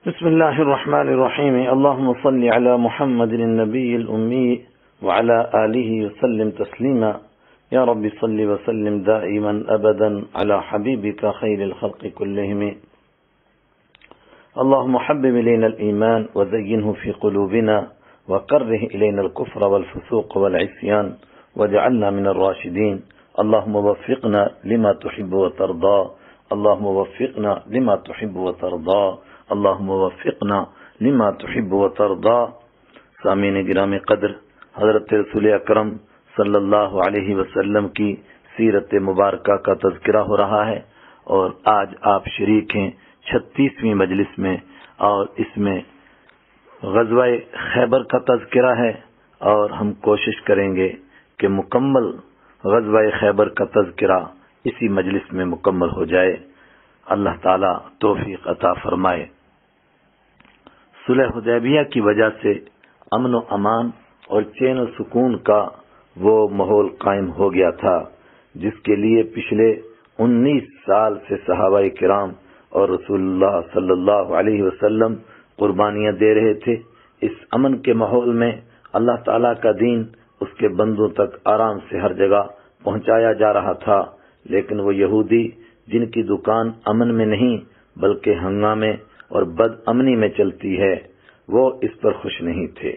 بسم الله الرحمن الرحيم. اللهم صل على محمد النبي الأمي وعلى آله وسلم تسليما. يا رب صل وسلم دائما أبدا على حبيبك خير الخلق كلهم. اللهم حبب إلينا الإيمان وزينه في قلوبنا وكره إلينا الكفر والفسوق والعصيان واجعلنا من الراشدين. اللهم وفقنا لما تحب وترضى. اللهم وفقنا لما تحب وترضى. اللهم وفقنا لما تحب وترضى. سامعین گرامی قدر، حضرت رسول اکرم صلی اللہ علیہ وسلم کی سیرت مبارکہ کا تذکرہ ہو رہا ہے، اور آج آپ شریک ہیں 36ویں مجلس میں، اور اس میں غزوہ خیبر کا تذکرہ ہے، اور ہم کوشش کریں گے کہ مکمل غزوہ خیبر کا تذکرہ اسی مجلس میں مکمل ہو جائے۔ اللہ تعالی توفیق عطا فرمائے۔ صلح حدیبیہ کی وجہ سے امن و امان اور چین و سکون کا وہ ماحول قائم ہو گیا تھا جس کے لیے پچھلے 19 سال سے صحابہ کرام اور رسول اللہ صلی اللہ علیہ وسلم قربانیاں دے رہے تھے۔ اس امن کے ماحول میں اللہ تعالیٰ کا دین اس کے بندوں تک آرام سے ہر جگہ پہنچایا جا رہا تھا، لیکن وہ یہودی جن کی دکان امن میں نہیں بلکہ ہنگامے اور بد امنی میں چلتی ہے، وہ اس پر خوش نہیں تھے۔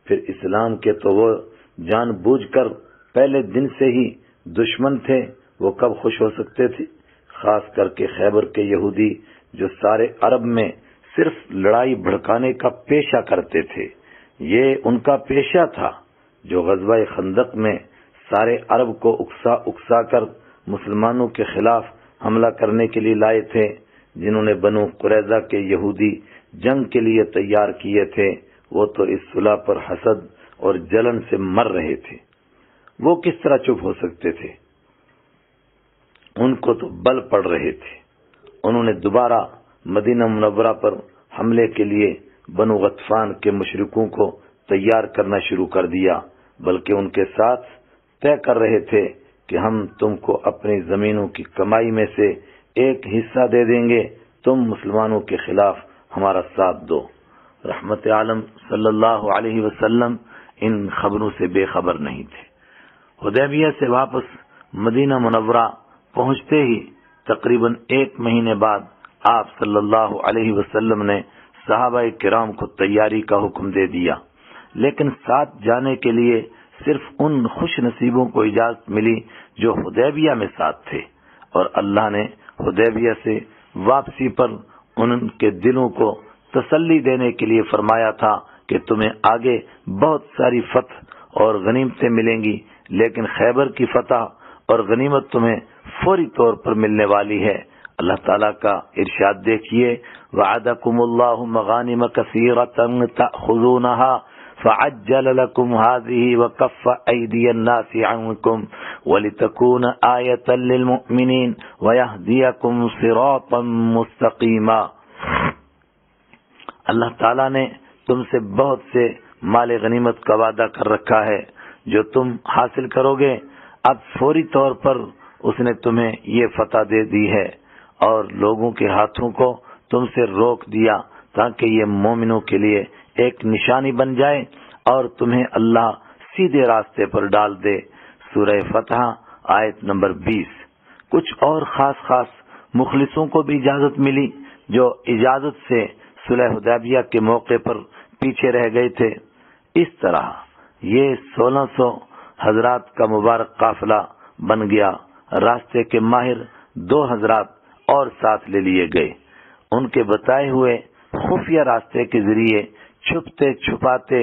پھر اسلام کے تو وہ جان بوجھ کر پہلے دن سے ہی دشمن تھے، وہ کب خوش ہو سکتے تھے؟ خاص کر کے خیبر کے یہودی جو سارے عرب میں صرف لڑائی بھڑکانے کا پیشہ کرتے تھے، یہ ان کا پیشہ تھا جو غزوہ خندق میں سارے عرب کو اکسا کر مسلمانوں کے خلاف حملہ کرنے کے لیے لائے تھے۔ جنہوں نے بنو قریظہ کے یہودی جنگ کے لیے تیار کیے تھے، وہ تو اس صلح پر حسد اور جلن سے مر رہے تھے۔ وہ کس طرح چپ ہو سکتے تھے؟ ان کو تو بل پڑ رہے تھے۔ انہوں نے دوبارہ مدینہ منورہ پر حملے کے لیے بنو غطفان کے مشرکوں کو تیار کرنا شروع کر دیا، بلکہ ان کے ساتھ طے کر رہے تھے کہ ہم تم کو اپنی زمینوں کی کمائی میں سے ایک حصہ دے دیں گے، تم مسلمانوں کے خلاف ہمارا ساتھ دو۔ رحمت عالم صلی اللہ علیہ وسلم ان خبروں سے بے خبر نہیں تھے۔ حدیبیہ سے واپس مدینہ منورہ پہنچتے ہی تقریباً 1 مہینے بعد آپ صلی اللہ علیہ وسلم نے صحابہ کرام کو تیاری کا حکم دے دیا، لیکن ساتھ جانے کے لیے صرف ان خوش نصیبوں کو اجازت ملی جو حدیبیہ میں ساتھ تھے، اور اللہ نے حدیبیہ سے واپسی پر ان کے دلوں کو تسلی دینے کے لیے فرمایا تھا کہ تمہیں آگے بہت ساری فتح اور غنیمتیں ملیں گی، لیکن خیبر کی فتح اور غنیمت تمہیں فوری طور پر ملنے والی ہے۔ اللہ تعالیٰ کا ارشاد دیکھیے، وعدکم اللہ مغانم کثیرۃ تأخذونها فعجل لكم هذه وكف أيدي الناس عنكم ولتكون آية للمؤمنين ويهديكم صراطا مستقيما۔ اللہ تعالیٰ نے تم سے بہت سے مال غنیمت کا وعدہ کر رکھا ہے جو تم حاصل کرو گے۔ اب فوری طور پر اس نے تمہیں یہ فتح دے دی ہے، اور لوگوں کے ہاتھوں کو تم سے روک دیا تاکہ یہ مومنوں کے لیے ایک نشانی بن جائے اور تمہیں اللہ سیدھے راستے پر ڈال دے۔ سورہ فتح آیت نمبر 20۔ کچھ اور خاص مخلصوں کو بھی اجازت ملی جو اجازت سے صلح حدیبیہ کے موقع پر پیچھے رہ گئے تھے۔ اس طرح یہ 1600 حضرات کا مبارک قافلہ بن گیا۔ راستے کے ماہر 2 حضرات اور ساتھ لے لیے گئے۔ ان کے بتائے ہوئے خفیہ راستے کے ذریعے چھپتے چھپاتے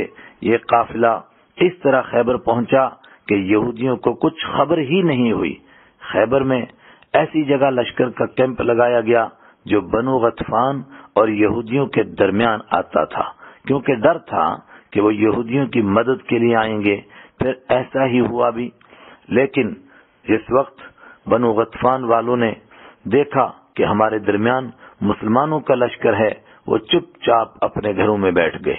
یہ قافلہ اس طرح خیبر پہنچا کہ یہودیوں کو کچھ خبر ہی نہیں ہوئی۔ خیبر میں ایسی جگہ لشکر کا کیمپ لگایا گیا جو بنو غطفان اور یہودیوں کے درمیان آتا تھا، کیونکہ ڈر تھا کہ وہ یہودیوں کی مدد کے لیے آئیں گے۔ پھر ایسا ہی ہوا بھی، لیکن جس وقت بنو غطفان والوں نے دیکھا کہ ہمارے درمیان مسلمانوں کا لشکر ہے، وہ چپ چاپ اپنے گھروں میں بیٹھ گئے۔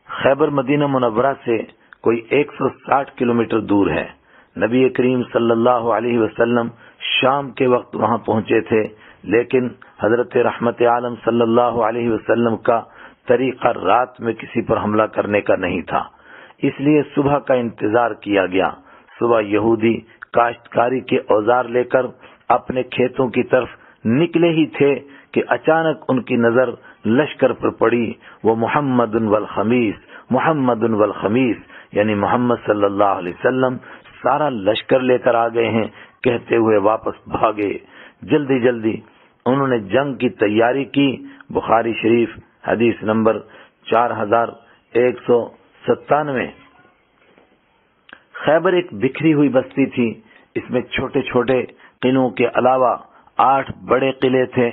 خیبر مدینہ منورہ سے کوئی 160 کلومیٹر دور ہے۔ نبی کریم صلی اللہ علیہ وسلم شام کے وقت وہاں پہنچے تھے، لیکن حضرت رحمت عالم صلی اللہ علیہ وسلم کا طریقہ رات میں کسی پر حملہ کرنے کا نہیں تھا، اس لیے صبح کا انتظار کیا گیا۔ صبح یہودی کاشتکاری کے اوزار لے کر اپنے کھیتوں کی طرف نکلے ہی تھے کہ اچانک ان کی نظر لشکر پر پڑی۔ وہ محمد والخمیس، محمد والخمیس، یعنی محمد صلی اللہ علیہ وسلم سارا لشکر لے کر آ گئے ہیں کہتے ہوئے واپس بھاگے۔ جلدی جلدی انہوں نے جنگ کی تیاری کی۔ بخاری شریف حدیث نمبر 4197۔ خیبر ایک بکھری ہوئی بستی تھی، اس میں چھوٹے چھوٹے قلعوں کے علاوہ 8 بڑے قلعے تھے۔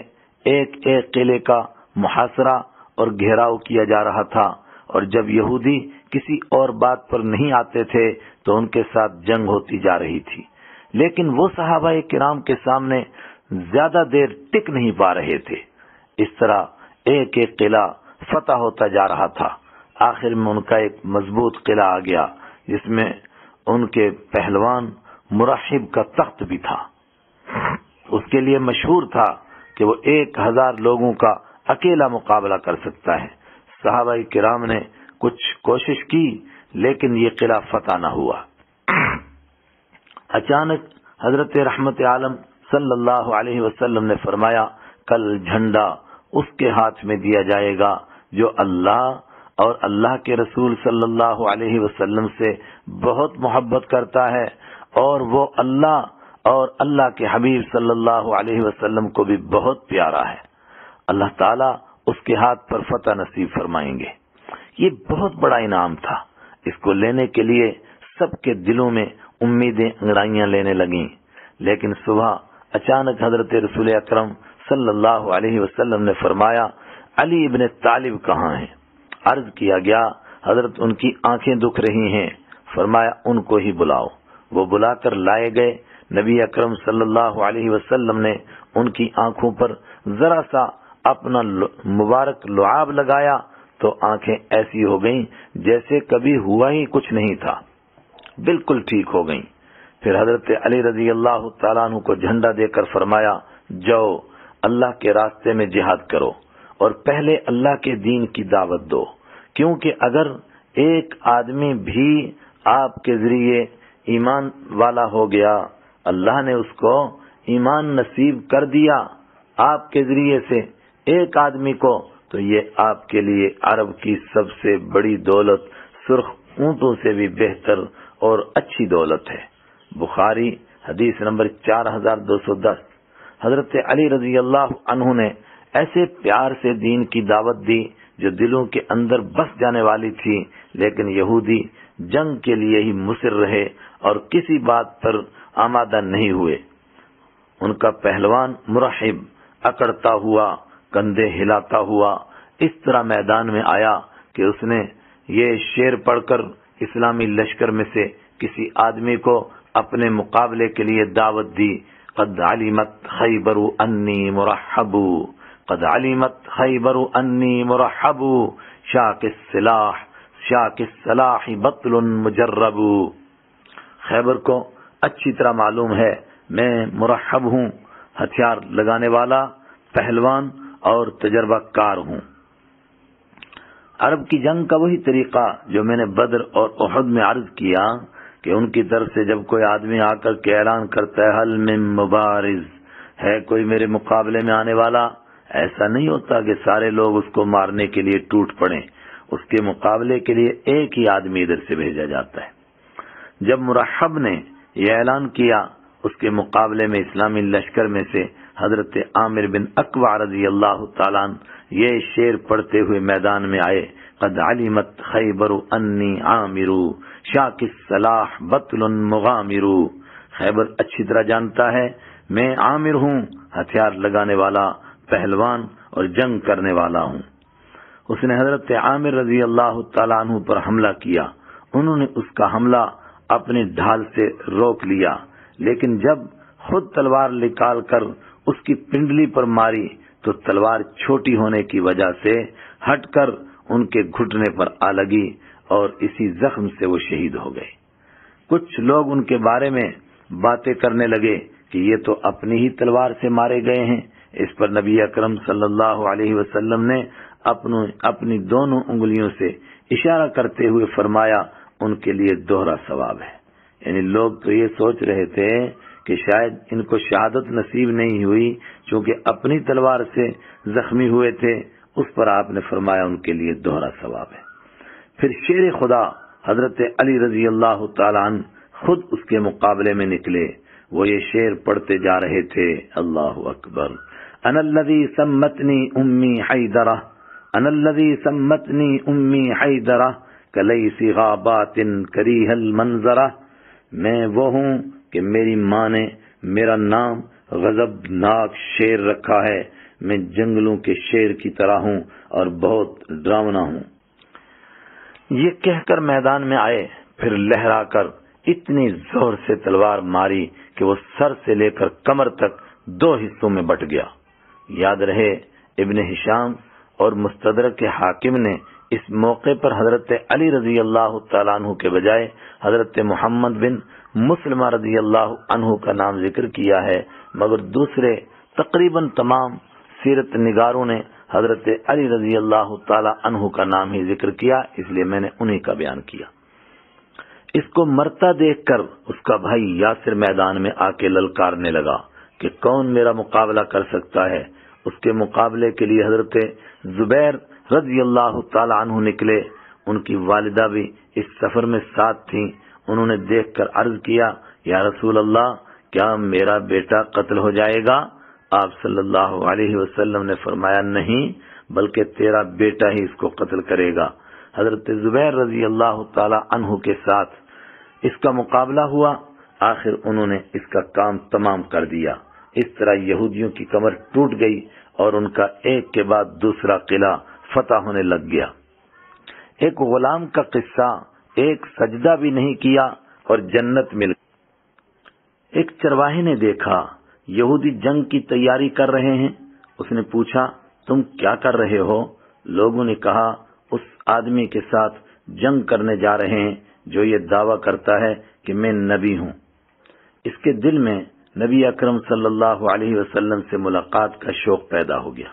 ایک ایک قلعے کا محاصرہ اور گھیراؤ کیا جا رہا تھا، اور جب یہودی کسی اور بات پر نہیں آتے تھے تو ان کے ساتھ جنگ ہوتی جا رہی تھی، لیکن وہ صحابہ کرام کے سامنے زیادہ دیر ٹک نہیں پا رہے تھے۔ اس طرح ایک ایک قلعہ فتح ہوتا جا رہا تھا۔ آخر میں ان کا ایک مضبوط قلعہ آ گیا جس میں ان کے پہلوان مرحب کا تخت بھی تھا۔ اس کے لیے مشہور تھا کہ وہ 1000 لوگوں کا اکیلا مقابلہ کر سکتا ہے۔ صحابہ کرام نے کچھ کوشش کی لیکن یہ قلعہ فتح نہ ہوا۔ اچانک حضرت رحمت عالم صلی اللہ علیہ وسلم نے فرمایا، کل جھنڈا اس کے ہاتھ میں دیا جائے گا جو اللہ اور اللہ کے رسول صلی اللہ علیہ وسلم سے بہت محبت کرتا ہے، اور وہ اللہ اور اللہ کے حبیب صلی اللہ علیہ وسلم کو بھی بہت پیارا ہے۔ اللہ تعالیٰ اس کے ہاتھ پر فتح نصیب فرمائیں گے۔ یہ بہت بڑا انعام تھا۔ اس کو لینے کے لیے سب کے دلوں میں امیدیں انگڑائیاں لینے لگیں، لیکن صبح اچانک حضرت رسول اکرم صلی اللہ علیہ وسلم نے فرمایا، علی ابن طالب کہاں ہیں؟ عرض کیا گیا، حضرت ان کی آنکھیں دکھ رہی ہیں۔ فرمایا ان کو ہی بلاؤ۔ وہ بلا کر لائے گئے۔ نبی اکرم صلی اللہ علیہ وسلم نے ان کی آنکھوں پر ذرا سا اپنا مبارک لعاب لگایا تو آنکھیں ایسی ہو گئیں جیسے کبھی ہوا ہی کچھ نہیں تھا، بالکل ٹھیک ہو گئیں۔ پھر حضرت علی رضی اللہ تعالیٰ عنہ کو جھنڈا دے کر فرمایا، جاؤ اللہ کے راستے میں جہاد کرو اور پہلے اللہ کے دین کی دعوت دو، کیونکہ اگر ایک آدمی بھی آپ کے ذریعے ایمان والا ہو گیا، اللہ نے اس کو ایمان نصیب کر دیا آپ کے ذریعے سے ایک آدمی کو، تو یہ آپ کے لیے عرب کی سب سے بڑی دولت، سرخ اونٹوں سے بھی بہتر اور اچھی دولت ہے۔ بخاری حدیث نمبر 4210۔ حضرت علی رضی اللہ عنہ نے ایسے پیار سے دین کی دعوت دی جو دلوں کے اندر بس جانے والی تھی، لیکن یہودی جنگ کے لیے ہی مصر رہے اور کسی بات پر آمادہ نہیں ہوئے۔ ان کا پہلوان مرحب اکڑتا ہوا، کندھے ہلاتا ہوا اس طرح میدان میں آیا کہ اس نے یہ شعر پڑھ کر اسلامی لشکر میں سے کسی آدمی کو اپنے مقابلے کے لیے دعوت دی، قد علمت خیبر انی مرحب، قد علمت خیبر انی مرحب، شاک السلاح شاک السلاح بطل مجرب۔ خیبر کو اچھی طرح معلوم ہے میں مرحب ہوں، ہتھیار لگانے والا، پہلوان اور تجربہ کار ہوں۔ عرب کی جنگ کا وہی طریقہ جو میں نے بدر اور احد میں عرض کیا کہ ان کی طرف سے جب کوئی آدمی آ کر کے اعلان کرتا ہے حل من مبارز، ہے کوئی میرے مقابلے میں آنے والا، ایسا نہیں ہوتا کہ سارے لوگ اس کو مارنے کے لیے ٹوٹ پڑیں، اس کے مقابلے کے لیے ایک ہی آدمی ادھر سے بھیجا جاتا ہے۔ جب مرحب نے یہ اعلان کیا، اس کے مقابلے میں اسلامی لشکر میں سے حضرت عامر بن اقوع رضی اللہ تعالیٰ عنہ یہ شعر پڑھتے ہوئے میدان میں آئے، قد علمت خیبر انی عامر، شاک السلاح بطل مغامر۔ خیبر اچھی طرح جانتا ہے میں عامر ہوں، ہتھیار لگانے والا، پہلوان اور جنگ کرنے والا ہوں۔ اس نے حضرت عامر رضی اللہ تعالیٰ عنہ پر حملہ کیا۔ انہوں نے اس کا حملہ اپنی ڈھال سے روک لیا، لیکن جب خود تلوار نکال کر اس کی پنڈلی پر ماری تو تلوار چھوٹی ہونے کی وجہ سے ہٹ کر ان کے گھٹنے پر آ لگی اور اسی زخم سے وہ شہید ہو گئے۔ کچھ لوگ ان کے بارے میں باتیں کرنے لگے کہ یہ تو اپنی ہی تلوار سے مارے گئے ہیں، اس پر نبی اکرم صلی اللہ علیہ وسلم نے اپنی دونوں انگلیوں سے اشارہ کرتے ہوئے فرمایا ان کے لیے دوہرا ثواب ہے. یعنی لوگ تو یہ سوچ رہے تھے کہ شاید ان کو شہادت نصیب نہیں ہوئی چونکہ اپنی تلوار سے زخمی ہوئے تھے، اس پر آپ نے فرمایا ان کے لیے دوہرا ثواب ہے. پھر شیر خدا حضرت علی رضی اللہ تعالیٰ عنہ خود اس کے مقابلے میں نکلے. وہ یہ شعر پڑھتے جا رہے تھے، اللہ اکبر. انا الذی سمتنی امی حیدرہ، انا الذی سمتنی امی حیدرہ کلیس غابات کریہ المنظرہ. میں وہ ہوں کہ میری ماں نے میرا نام غضبناک شیر رکھا ہے. میں جنگلوں کے شیر کی طرح ہوں اور بہت ڈراونا ہوں. یہ کہہ کر میدان میں آئے، پھر لہرا کر اتنی زور سے تلوار ماری کہ وہ سر سے لے کر کمر تک 2 حصوں میں بٹ گیا. یاد رہے ابن ہشام اور مستدرک کے حاکم نے اس موقع پر حضرت علی رضی اللہ تعالیٰ عنہ کے بجائے حضرت محمد بن مسلمہ رضی اللہ عنہ کا نام ذکر کیا ہے، مگر دوسرے تقریباً تمام سیرت نگاروں نے حضرت علی رضی اللہ تعالیٰ عنہ کا نام ہی ذکر کیا، اس لیے میں نے انہی کا بیان کیا. اس کو مرتا دیکھ کر اس کا بھائی یاسر میدان میں آ کے للکارنے لگا کہ کون میرا مقابلہ کر سکتا ہے. اس کے مقابلے کے لیے حضرت زبیر رضی اللہ تعالی عنہ نکلے. ان کی والدہ بھی اس سفر میں ساتھ تھیں. انہوں نے دیکھ کر عرض کیا، یا رسول اللہ، کیا میرا بیٹا قتل ہو جائے گا؟ آپ صلی اللہ علیہ وسلم نے فرمایا، نہیں، بلکہ تیرا بیٹا ہی اس کو قتل کرے گا. حضرت زبیر رضی اللہ تعالی عنہ کے ساتھ اس کا مقابلہ ہوا. آخر انہوں نے اس کا کام تمام کر دیا. اس طرح یہودیوں کی کمر ٹوٹ گئی اور ان کا ایک کے بعد دوسرا قلعہ فتح ہونے لگ گیا. ایک غلام کا قصہ، ایک سجدہ بھی نہیں کیا اور جنت مل گئی. ایک چرواہے نے دیکھا یہودی جنگ کی تیاری کر رہے ہیں. اس نے پوچھا، تم کیا کر رہے ہو؟ لوگوں نے کہا، اس آدمی کے ساتھ جنگ کرنے جا رہے ہیں جو یہ دعویٰ کرتا ہے کہ میں نبی ہوں. اس کے دل میں نبی اکرم صلی اللہ علیہ وسلم سے ملاقات کا شوق پیدا ہو گیا.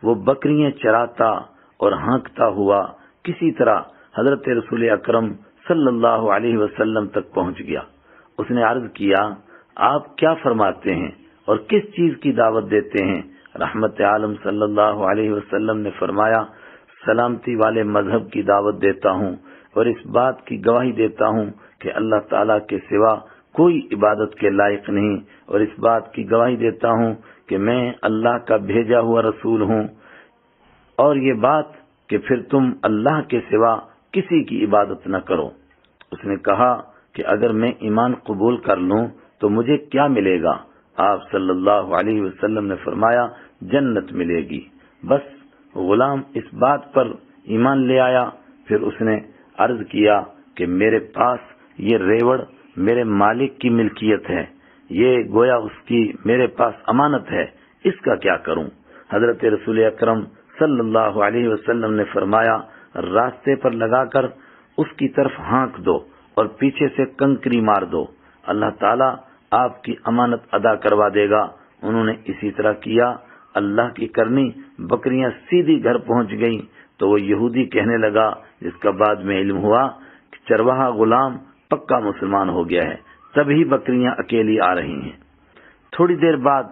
وہ بکریاں چراتا اور ہانکتا ہوا کسی طرح حضرت رسول اکرم صلی اللہ علیہ وسلم تک پہنچ گیا. اس نے عرض کیا، آپ کیا فرماتے ہیں اور کس چیز کی دعوت دیتے ہیں؟ رحمت عالم صلی اللہ علیہ وسلم نے فرمایا، سلامتی والے مذہب کی دعوت دیتا ہوں اور اس بات کی گواہی دیتا ہوں کہ اللہ تعالیٰ کے سوا کوئی عبادت کے لائق نہیں، اور اس بات کی گواہی دیتا ہوں کہ میں اللہ کا بھیجا ہوا رسول ہوں، اور یہ بات کہ پھر تم اللہ کے سوا کسی کی عبادت نہ کرو. اس نے کہا کہ اگر میں ایمان قبول کر لوں تو مجھے کیا ملے گا؟ آپ صلی اللہ علیہ وسلم نے فرمایا، جنت ملے گی. بس غلام اس بات پر ایمان لے آیا. پھر اس نے عرض کیا کہ میرے پاس یہ ریوڑ میرے مالک کی ملکیت ہے، یہ گویا اس کی میرے پاس امانت ہے، اس کا کیا کروں؟ حضرت رسول اکرم صلی اللہ علیہ وسلم نے فرمایا، راستے پر لگا کر اس کی طرف ہانک دو اور پیچھے سے کنکری مار دو، اللہ تعالیٰ آپ کی امانت ادا کروا دے گا. انہوں نے اسی طرح کیا. اللہ کی کرنی بکریاں سیدھی گھر پہنچ گئیں تو وہ یہودی کہنے لگا، جس کا بعد میں علم ہوا کہ چرواہا غلام پکا مسلمان ہو گیا ہے، تبھی بکریاں اکیلی آ رہی ہیں. تھوڑی دیر بعد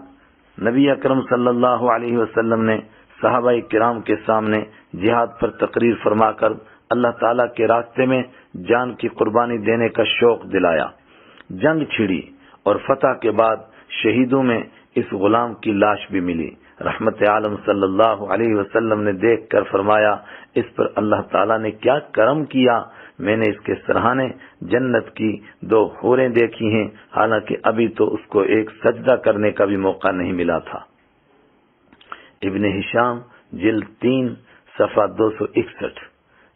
نبی اکرم صلی اللہ علیہ وسلم نے صحابہ کرام کے سامنے جہاد پر تقریر فرما کر اللہ تعالیٰ کے راستے میں جان کی قربانی دینے کا شوق دلایا. جنگ چھڑی اور فتح کے بعد شہیدوں میں اس غلام کی لاش بھی ملی. رحمت عالم صلی اللہ علیہ وسلم نے دیکھ کر فرمایا، اس پر اللہ تعالیٰ نے کیا کرم کیا، میں نے اس کے سرہانے جنت کی 2 حوریں دیکھی ہیں، حالانکہ ابھی تو اس کو ایک سجدہ کرنے کا بھی موقع نہیں ملا تھا. ابن ہشام جلد 3 صفحہ 261.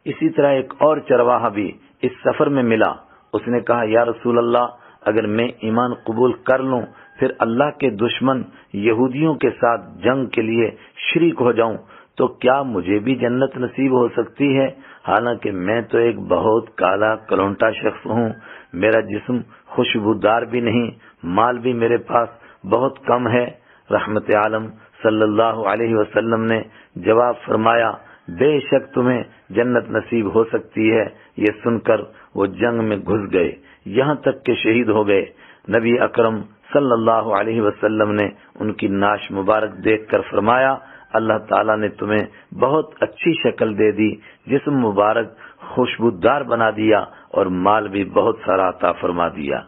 اسی طرح ایک اور چرواہا بھی اس سفر میں ملا. اس نے کہا، یا رسول اللہ، اگر میں ایمان قبول کر لوں پھر اللہ کے دشمن یہودیوں کے ساتھ جنگ کے لیے شریک ہو جاؤں تو کیا مجھے بھی جنت نصیب ہو سکتی ہے؟ حالانکہ میں تو ایک بہت کالا کلونٹا شخص ہوں، میرا جسم خوشبودار بھی نہیں، مال بھی میرے پاس بہت کم ہے. رحمت عالم صلی اللہ علیہ وسلم نے جواب فرمایا بے شک تمہیں جنت نصیب ہو سکتی ہے۔ یہ سن کر وہ جنگ میں گھس گئے یہاں تک کہ شہید ہو گئے۔ نبی اکرم صلی اللہ علیہ وسلم نے ان کی نعش مبارک دیکھ کر فرمایا اللہ تعالیٰ نے تمہیں بہت اچھی شکل دے دی، جسم مبارک خوشبودار بنا دیا اور مال بھی بہت سارا عطا فرما دیا۔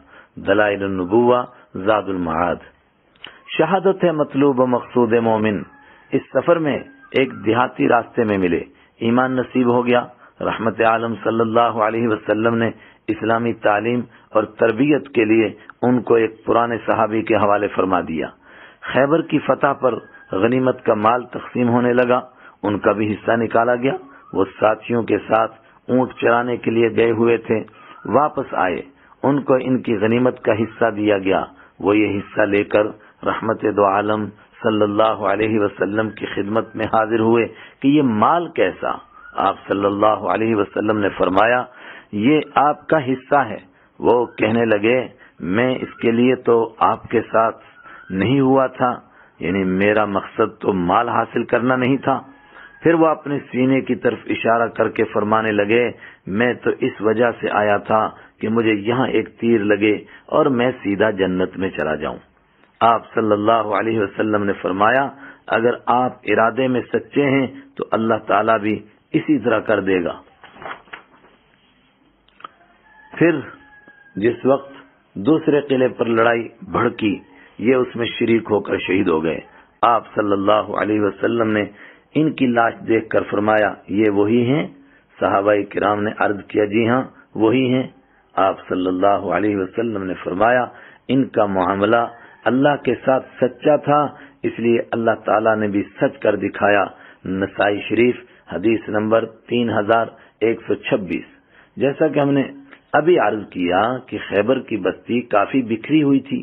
دلائل النبوہ زاد المعاد۔ شہادت ہے مطلوب و مقصود مومن۔ اس سفر میں ایک دیہاتی راستے میں ملے، ایمان نصیب ہو گیا۔ رحمت عالم صلی اللہ علیہ وسلم نے اسلامی تعلیم اور تربیت کے لیے ان کو ایک پرانے صحابی کے حوالے فرما دیا۔ خیبر کی فتح پر غنیمت کا مال تقسیم ہونے لگا، ان کا بھی حصہ نکالا گیا۔ وہ ساتھیوں کے ساتھ اونٹ چرانے کے لیے گئے ہوئے تھے، واپس آئے، ان کو ان کی غنیمت کا حصہ دیا گیا۔ وہ یہ حصہ لے کر رحمت دو عالم صلی اللہ علیہ وسلم کی خدمت میں حاضر ہوئے کہ یہ مال کیسا؟ آپ صلی اللہ علیہ وسلم نے فرمایا یہ آپ کا حصہ ہے۔ وہ کہنے لگے میں اس کے لیے تو آپ کے ساتھ نہیں ہوا تھا، یعنی میرا مقصد تو مال حاصل کرنا نہیں تھا۔ پھر وہ اپنے سینے کی طرف اشارہ کر کے فرمانے لگے میں تو اس وجہ سے آیا تھا کہ مجھے یہاں ایک تیر لگے اور میں سیدھا جنت میں چلا جاؤں۔ آپ صلی اللہ علیہ وسلم نے فرمایا اگر آپ ارادے میں سچے ہیں تو اللہ تعالیٰ بھی اسی طرح کر دے گا۔ پھر جس وقت دوسرے قلعے پر لڑائی بھڑکی یہ اس میں شریک ہو کر شہید ہو گئے۔ آپ صلی اللہ علیہ وسلم نے ان کی لاش دیکھ کر فرمایا یہ وہی ہیں؟ صحابہ کرام نے عرض کیا جی ہاں وہی ہیں۔ آپ صلی اللہ علیہ وسلم نے فرمایا ان کا معاملہ اللہ کے ساتھ سچا تھا، اس لیے اللہ تعالیٰ نے بھی سچ کر دکھایا۔ نسائی شریف حدیث نمبر 3126۔ جیسا کہ ہم نے ابھی عرض کیا کہ خیبر کی بستی کافی بکھری ہوئی تھی،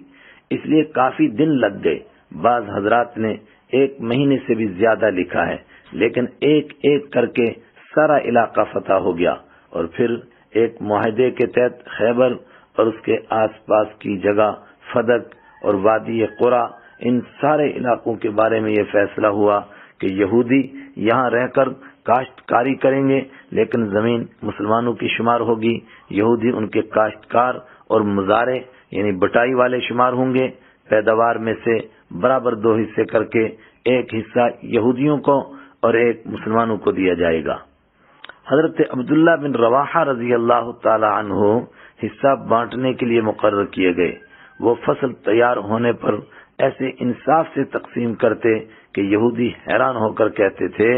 اس لیے کافی دن لگ گئے۔ بعض حضرات نے 1 مہینے سے بھی زیادہ لکھا ہے، لیکن ایک ایک کر کے سارا علاقہ فتح ہو گیا، اور پھر ایک معاہدے کے تحت خیبر اور اس کے آس پاس کی جگہ فدق اور وادی قرا ان سارے علاقوں کے بارے میں یہ فیصلہ ہوا کہ یہودی یہاں رہ کر کاشتکاری کریں گے، لیکن زمین مسلمانوں کی شمار ہوگی۔ یہودی ان کے کاشتکار اور مزارع یعنی بٹائی والے شمار ہوں گے۔ پیداوار میں سے برابر 2 حصے کر کے ایک حصہ یہودیوں کو اور ایک مسلمانوں کو دیا جائے گا۔ حضرت عبداللہ بن رواحہ رضی اللہ تعالی عنہ حصہ بانٹنے کے لیے مقرر کیے گئے۔ وہ فصل تیار ہونے پر ایسے انصاف سے تقسیم کرتے کہ یہودی حیران ہو کر کہتے تھے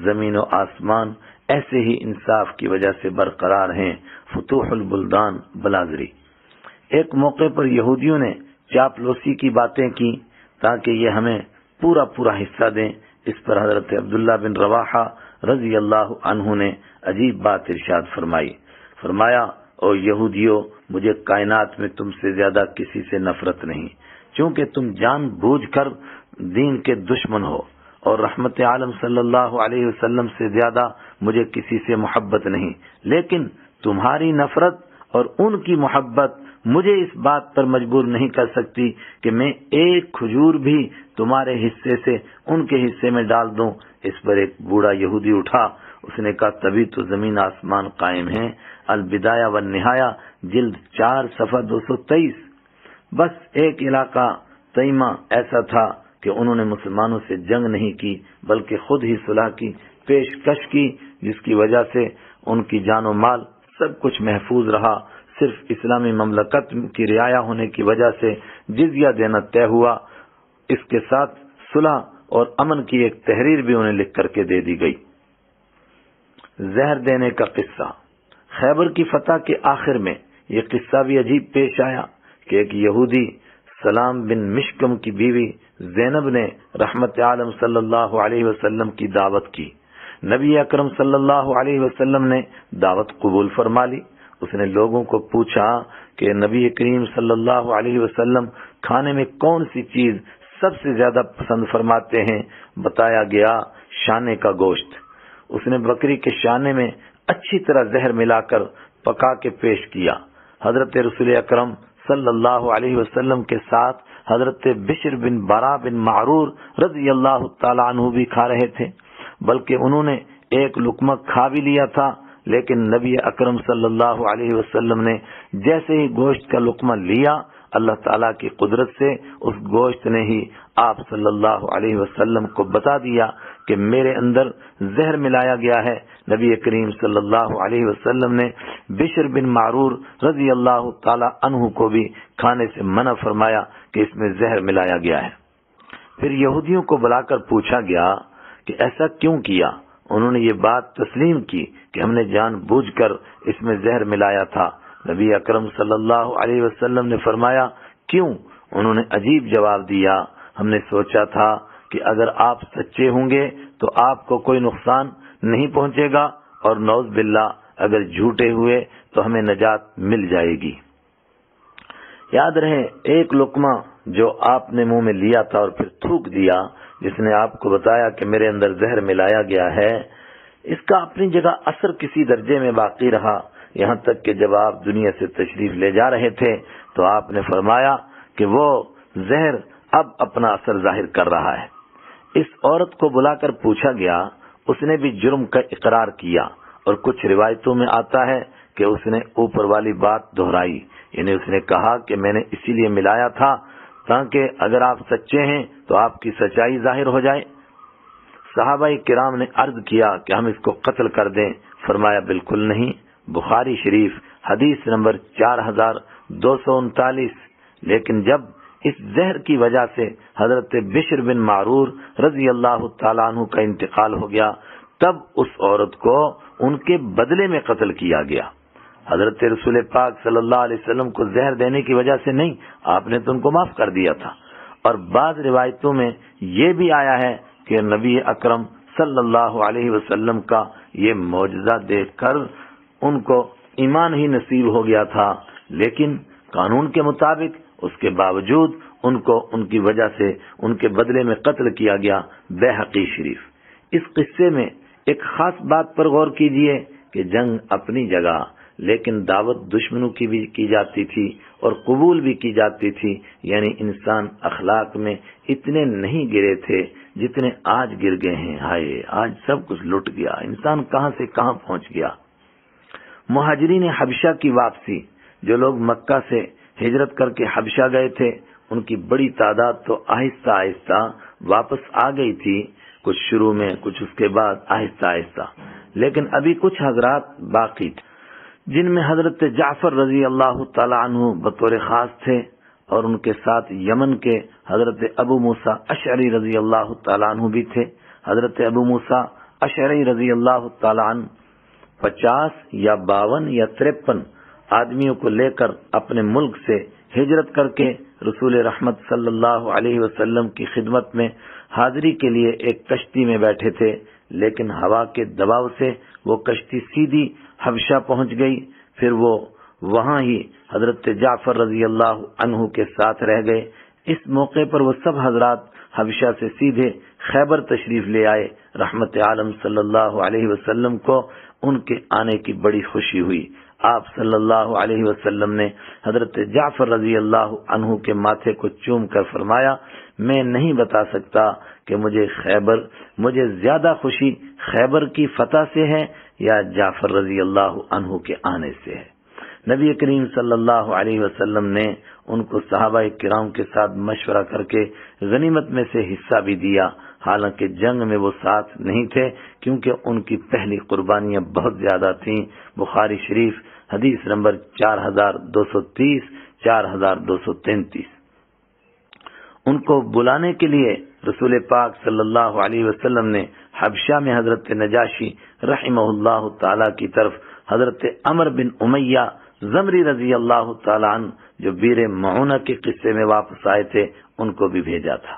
زمین و آسمان ایسے ہی انصاف کی وجہ سے برقرار ہیں۔ فتوح البلدان بلازری۔ ایک موقع پر یہودیوں نے چاپلوسی کی باتیں کی تاکہ یہ ہمیں پورا حصہ دیں۔ اس پر حضرت عبداللہ بن رواحہ رضی اللہ عنہ نے عجیب بات ارشاد فرمایا او یہودیو مجھے کائنات میں تم سے زیادہ کسی سے نفرت نہیں، چونکہ تم جان بوجھ کر دین کے دشمن ہو، اور رحمت عالم صلی اللہ علیہ وسلم سے زیادہ مجھے کسی سے محبت نہیں، لیکن تمہاری نفرت اور ان کی محبت مجھے اس بات پر مجبور نہیں کر سکتی کہ میں ایک کھجور بھی تمہارے حصے سے ان کے حصے میں ڈال دوں۔ اس پر ایک بوڑھا یہودی اٹھا، اس نے کہا تبھی تو زمین آسمان قائم ہیں۔ البدایہ والنہایہ جلد 4 صفحہ 223۔ بس ایک علاقہ تیمہ ایسا تھا کہ انہوں نے مسلمانوں سے جنگ نہیں کی بلکہ خود ہی صلح کی پیشکش کی، جس کی وجہ سے ان کی جان و مال سب کچھ محفوظ رہا۔ صرف اسلامی مملکت کی رعایا ہونے کی وجہ سے جزیہ دینا طے ہوا۔ اس کے ساتھ صلح اور امن کی ایک تحریر بھی انہیں لکھ کر کے دے دی گئی۔ زہر دینے کا قصہ۔ خیبر کی فتح کے آخر میں یہ قصہ بھی عجیب پیش آیا کہ ایک یہودی سلام بن مشکم کی بیوی زینب نے رحمت عالم صلی اللہ علیہ وسلم کی دعوت کی۔ نبی اکرم صلی اللہ علیہ وسلم نے دعوت قبول فرما لی۔ اس نے لوگوں کو پوچھا کہ نبی کریم صلی اللہ علیہ وسلم کھانے میں کون سی چیز سب سے زیادہ پسند فرماتے ہیں؟ بتایا گیا شانے کا گوشت۔ اس نے بکری کے شانے میں اچھی طرح زہر ملا کر پکا کے پیش کیا۔ حضرت رسول اکرم صلی اللہ علیہ وسلم کے ساتھ حضرت بشر بن برا بن معرور رضی اللہ تعالی عنہ بھی کھا رہے تھے، بلکہ انہوں نے ایک لقمہ کھا بھی لیا تھا، لیکن نبی اکرم صلی اللہ علیہ وسلم نے جیسے ہی گوشت کا لقمہ لیا، اللہ تعالیٰ کی قدرت سے اس گوشت نے ہی آپ صلی اللہ علیہ وسلم کو بتا دیا کہ میرے اندر زہر ملایا گیا ہے۔ نبی کریم صلی اللہ علیہ وسلم نے بشر بن معرور رضی اللہ تعالی عنہ کو بھی کھانے سے منع فرمایا کہ اس میں زہر ملایا گیا ہے۔ پھر یہودیوں کو بلا کر پوچھا گیا کہ ایسا کیوں کیا؟ انہوں نے یہ بات تسلیم کی کہ ہم نے جان بوجھ کر اس میں زہر ملایا تھا۔ نبی اکرم صلی اللہ علیہ وسلم نے فرمایا کیوں؟ انہوں نے عجیب جواب دیا، ہم نے سوچا تھا کہ اگر آپ سچے ہوں گے تو آپ کو کوئی نقصان نہیں پہنچے گا، اور نعوذ باللہ اگر جھوٹے ہوئے تو ہمیں نجات مل جائے گی۔ یاد رہے ایک لقمہ جو آپ نے منہ میں لیا تھا اور پھر تھوک دیا، جس نے آپ کو بتایا کہ میرے اندر زہر ملایا گیا ہے، اس کا اپنی جگہ اثر کسی درجے میں باقی رہا، یہاں تک کہ جب آپ دنیا سے تشریف لے جا رہے تھے تو آپ نے فرمایا کہ وہ زہر اب اپنا اثر ظاہر کر رہا ہے۔ اس عورت کو بلا کر پوچھا گیا، اس نے بھی جرم کا اقرار کیا، اور کچھ روایتوں میں آتا ہے کہ اس نے اوپر والی بات دہرائی، یعنی اس نے کہا کہ میں نے اسی لیے ملایا تھا تاکہ اگر آپ سچے ہیں تو آپ کی سچائی ظاہر ہو جائے۔ صحابہ کرام نے عرض کیا کہ ہم اس کو قتل کر دیں، فرمایا بالکل نہیں۔ بخاری شریف حدیث نمبر 4239۔ لیکن جب اس زہر کی وجہ سے حضرت بشر بن معرور رضی اللہ تعالیٰ عنہ کا انتقال ہو گیا، تب اس عورت کو ان کے بدلے میں قتل کیا گیا۔ حضرت رسول پاک صلی اللہ علیہ وسلم کو زہر دینے کی وجہ سے نہیں، آپ نے تو ان کو معاف کر دیا تھا۔ اور بعض روایتوں میں یہ بھی آیا ہے کہ نبی اکرم صلی اللہ علیہ وسلم کا یہ معجزہ دیکھ کر ان کو ایمان ہی نصیب ہو گیا تھا، لیکن قانون کے مطابق اس کے باوجود ان کو ان کی وجہ سے ان کے بدلے میں قتل کیا گیا۔ بیہقی شریف۔ اس قصے میں ایک خاص بات پر غور کیجئے کہ جنگ اپنی جگہ، لیکن دعوت دشمنوں کی بھی کی جاتی تھی اور قبول بھی کی جاتی تھی، یعنی انسان اخلاق میں اتنے نہیں گرے تھے جتنے آج گر گئے ہیں۔ ہائے آج سب کچھ لٹ گیا، انسان کہاں سے کہاں پہنچ گیا۔ مہاجرین حبشہ کی واپسی، جو لوگ مکہ سے ہجرت کر کے حبشہ گئے تھے، ان کی بڑی تعداد تو آہستہ آہستہ واپس آ گئی تھی، کچھ شروع میں کچھ اس کے بعد آہستہ آہستہ، لیکن ابھی کچھ حضرات باقی تھے جن میں حضرت جعفر رضی اللہ تعالی عنہ بطور خاص تھے، اور ان کے ساتھ یمن کے حضرت ابو موسیٰ اشعری رضی اللہ تعالی عنہ بھی تھے۔ حضرت ابو موسیٰ اشعری رضی اللہ تعالی عنہ 50 یا 52 یا 53 آدمیوں کو لے کر اپنے ملک سے ہجرت کر کے رسول رحمت صلی اللہ علیہ وسلم کی خدمت میں حاضری کے لیے ایک کشتی میں بیٹھے تھے، لیکن ہوا کے دباؤ سے وہ کشتی سیدھی حبشہ پہنچ گئی۔ پھر وہ وہاں ہی حضرت جعفر رضی اللہ عنہ کے ساتھ رہ گئے۔ اس موقع پر وہ سب حضرات حبشہ سے سیدھے خیبر تشریف لے آئے۔ رحمت عالم صلی اللہ علیہ وسلم کو ان کے آنے کی بڑی خوشی ہوئی۔ آپ صلی اللہ علیہ وسلم نے حضرت جعفر رضی اللہ عنہ کے ماتھے کو چوم کر فرمایا، میں نہیں بتا سکتا کہ مجھے زیادہ خوشی خیبر کی فتح سے ہے یا جعفر رضی اللہ عنہ کے آنے سے ہے۔ نبی کریم صلی اللہ علیہ وسلم نے ان کو صحابہ کرام کے ساتھ مشورہ کر کے غنیمت میں سے حصہ بھی دیا، حالانکہ جنگ میں وہ ساتھ نہیں تھے کیونکہ ان کی پہلی قربانیاں بہت زیادہ تھیں۔ بخاری شریف حدیث نمبر 4230 4233۔ ان کو بلانے کے لیے رسول پاک صلی اللہ علیہ وسلم نے حبشہ میں حضرت نجاشی رحمہ اللہ تعالی کی طرف حضرت عمر بن امیہ زمری رضی اللہ تعالی عنہ جو بیر معونہ کے قصے میں واپس آئے تھے ان کو بھی بھیجا تھا۔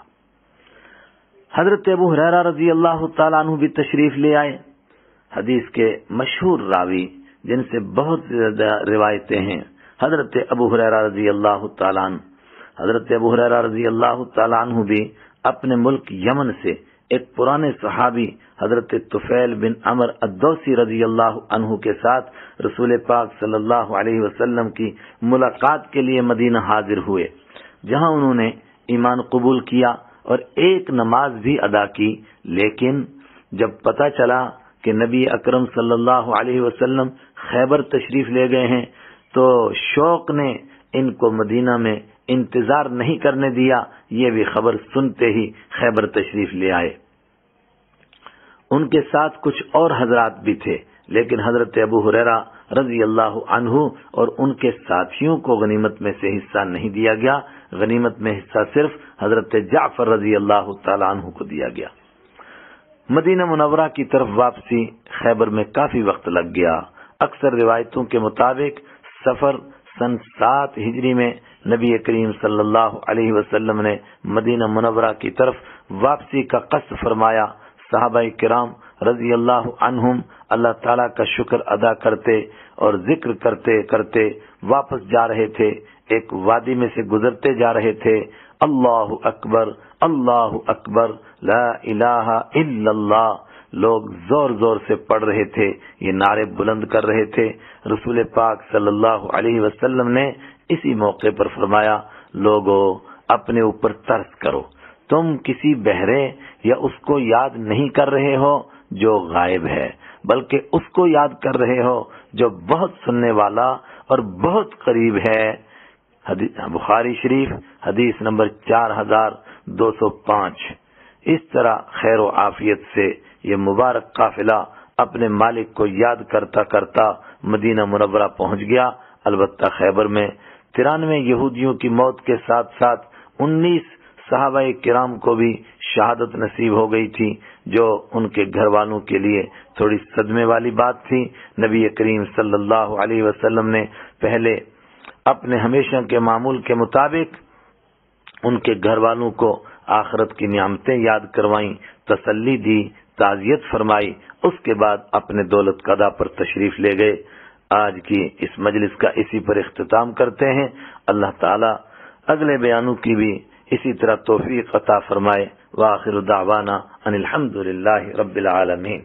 حضرت ابو ہریرہ رضی اللہ تعالی عنہ بھی تشریف لے آئے۔ حدیث کے مشہور راوی جن سے بہت زیادہ روایتیں ہیں، حضرت ابو ہریرہ رضی اللہ تعالی عنہ۔ حضرت ابو ہریرہ رضی اللہ تعالی عنہ بھی اپنے ملک یمن سے ایک پرانے صحابی حضرت طفیل بن عمر الدوسی رضی اللہ عنہ کے ساتھ رسول پاک صلی اللہ علیہ وسلم کی ملاقات کے لیے مدینہ حاضر ہوئے، جہاں انہوں نے ایمان قبول کیا اور ایک نماز بھی ادا کی، لیکن جب پتہ چلا کہ نبی اکرم صلی اللہ علیہ وسلم خیبر تشریف لے گئے ہیں تو شوق نے ان کو مدینہ میں انتظار نہیں کرنے دیا، یہ بھی خبر سنتے ہی خیبر تشریف لے آئے۔ ان کے ساتھ کچھ اور حضرات بھی تھے، لیکن حضرت ابو ہریرہ رضی اللہ عنہ اور ان کے ساتھیوں کو غنیمت میں سے حصہ نہیں دیا گیا، غنیمت میں حصہ صرف حضرت جعفر رضی اللہ تعالی عنہ کو دیا گیا۔ مدینہ منورہ کی طرف واپسی خیبر میں کافی وقت لگ گیا۔ اکثر روایتوں کے مطابق سفر سن 7 ہجری میں نبی کریم صلی اللہ علیہ وسلم نے مدینہ منورہ کی طرف واپسی کا قصد فرمایا۔ صحابہ کرام رضی اللہ عنہم اللہ تعالیٰ کا شکر ادا کرتے اور ذکر کرتے کرتے واپس جا رہے تھے۔ ایک وادی میں سے گزرتے جا رہے تھے۔ اللہ اکبر لا الہ الا اللہ، لوگ زور زور سے پڑھ رہے تھے، یہ نعرے بلند کر رہے تھے۔ رسول پاک صلی اللہ علیہ وسلم نے اسی موقع پر فرمایا، لوگو اپنے اوپر ترس کرو، تم کسی بہرے یا اس کو یاد نہیں کر رہے ہو جو غائب ہے، بلکہ اس کو یاد کر رہے ہو جو بہت سننے والا اور بہت قریب ہے۔ بخاری شریف حدیث نمبر 4205۔ اس طرح خیر و عافیت سے یہ مبارک قافلہ اپنے مالک کو یاد کرتا کرتا مدینہ منورہ پہنچ گیا۔ البتہ خیبر میں 93 یہودیوں کی موت کے ساتھ ساتھ 19 صحابہ کرام کو بھی شہادت نصیب ہو گئی تھی، جو ان کے گھر والوں کے لیے تھوڑی صدمے والی بات تھی۔ نبی کریم صلی اللہ علیہ وسلم نے پہلے اپنے ہمیشہ کے معمول کے مطابق ان کے گھر والوں کو آخرت کی نعمتیں یاد کروائیں، تسلی دی، تعزیت فرمائی، اس کے بعد اپنے دولت قضا پر تشریف لے گئے۔ آج کی اس مجلس کا اسی پر اختتام کرتے ہیں۔ اللہ تعالی اگلے بیانوں کی بھی اسی طرح توفیق عطا فرمائے۔ وآخر دعوانا ان الحمد للہ رب العالمین۔